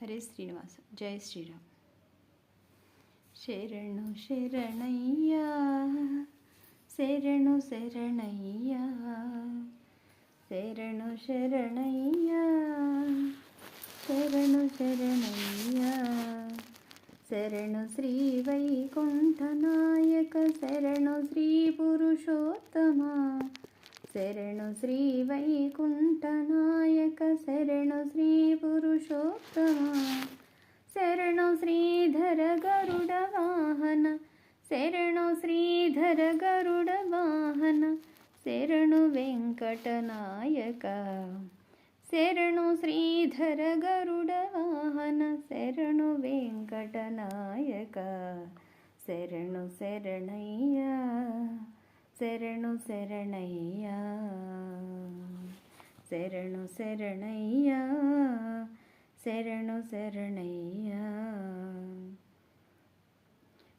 ಹರೇ ಶ್ರೀನಿವಾಸ. ಜೈ ಶ್ರೀರಾಮ್. ಶರಣು ಶರಣಯ್ಯ, ಶರಣು ಶರಣಯ್ಯ, ಶರಣು ಶರಣಯ್ಯ, ಶರಣು ಶರಣಯ್ಯ. ಶರಣು ಶ್ರೀ ವೈಕುಂಠ ನಾಯಕ, ಶರಣು ಶ್ರೀ ಪುರುಷೋತ್ತಮ, ಶರಣು ಶ್ರೀ ವೈಕುಂಠ ನಾಯಕ, ಶರಣು ಶ್ರೀ ಪುರುಷೋತ್ತಮ. ಶರಣು ಶ್ರೀಧರ ಗರುಡ ವಾಹನ, ಶರಣು ಶ್ರೀಧರ ಗರುಡ ವಾಹನ, ಶರಣು ವೆಂಕಟನಾಯಕ. ಶರಣು ಶ್ರೀಧರ ಗರುಡ ವಾಹನ, ಶರಣು ವೆಂಕಟನಾಯಕ. ಶರಣು ಶರಣಯ್ಯ, ಶರಣು ಶರಣಯ್ಯ, ಶರಣು ಶರಣಯ್ಯ, ಶರಣು ಶರಣಯ್ಯ.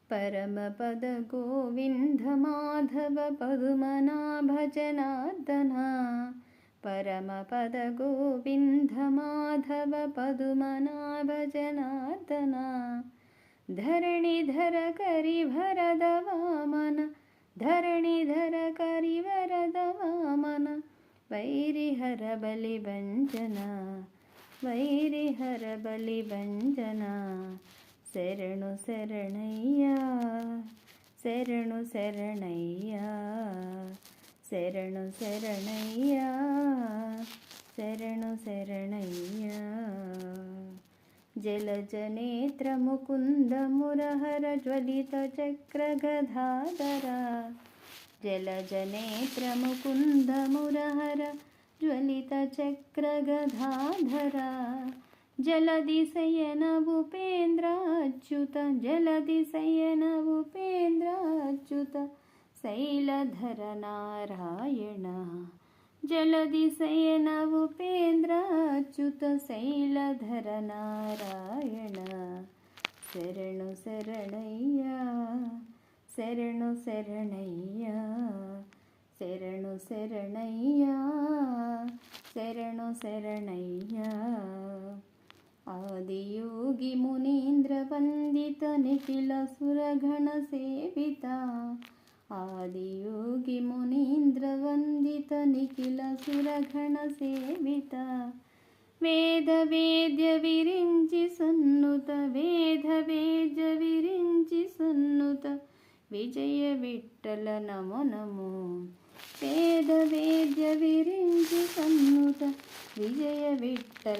ಪರಮಪದ ಗೋವಿಂದ ಮಾಧವ ಪದುಮನಾಭ ಜನಾರ್ದನ, ಪರಮಪದ ಗೋವಿಂದ ಮಾಧವ ಪದುಮನಾಭ ಜನಾರ್ದನ. ಧರಣಿಧರ ಕರಿವರದ ವಾಮನ, ಧರಣಿಧರ ಕರಿವರದ ವಾಮನ. ವೈರಿಹರ ಬಲಿಭಂಜನ, ವೈರಿಹರ ಬಲಿಭಂಜನ. ಶರಣು ಶರಣಯ್ಯ, ಶರಣು ಶರಣಯ್ಯ, ಶರಣು ಶರಣಯ್ಯ, ಶರಣು ಶರಣಯ್ಯ. ಜಲಜನೇತ್ರ ಮುಕುಂದ ಮುರಹರ ಜ್ವಲಿತ ಚಕ್ರ ಗದಾಧರ, ಜಲಜನೇತ್ರ ಮುಕುಂದ ಮುರಹರ ಜ್ವಲಿತ ಚಕ್ರ ಗದಾಧರ. ಜಲಧಿ ಶಯನ ಭೂಪೇಂದ್ರ ಅಚ್ಯುತ, ಜಲಧಿ ಶಯನ ಭೂಪೇಂದ್ರ ಅಚ್ಯುತ. ಶೈಲಧರ ನಾರಾಯಣ, ಜಲಧಿ ಶಯನ ಭೂಪೇಂದ್ರ ಅಚ್ಯುತ. ಶೈಲಧರ ನಾರಾಯಣ. ಶರಣು ಶರಣಯ್ಯ, ಶರಣು ಶರಣಯ್ಯ, ಶರಣು ಶರಣಯ್ಯ, ಶರಣು ಶರಣಯ್ಯ. ಆದಿಯೋಗಿ ಮುನೀಂದ್ರ ವಂದಿತ ನಿಖಿಲ ಸುರಗಣ ಸೇವಿತ, ಆದಿಯೋಗಿ ಮುನೀಂದ್ರ ವಂದಿತ ನಿಖಿಲ ಸುರಗಣ ಸೇವಿತ. ವೇದ ವೇದ್ಯ ವಿರಿಂಚಿ ಸನ್ನುತ, ವೇದ ವೇದ್ಯ ವಿರಿಂಚಿ ಸನ್ನುತ. ವಿಜಯ ವಿಠ್ಠಲ ನಮೋ ನಮೋ. ವೇದ ವೇದ್ಯ ವಿರಿಂಚಿ ಸನ್ನುತ, ವಿಜಯ ವಿಠ್ಠಲ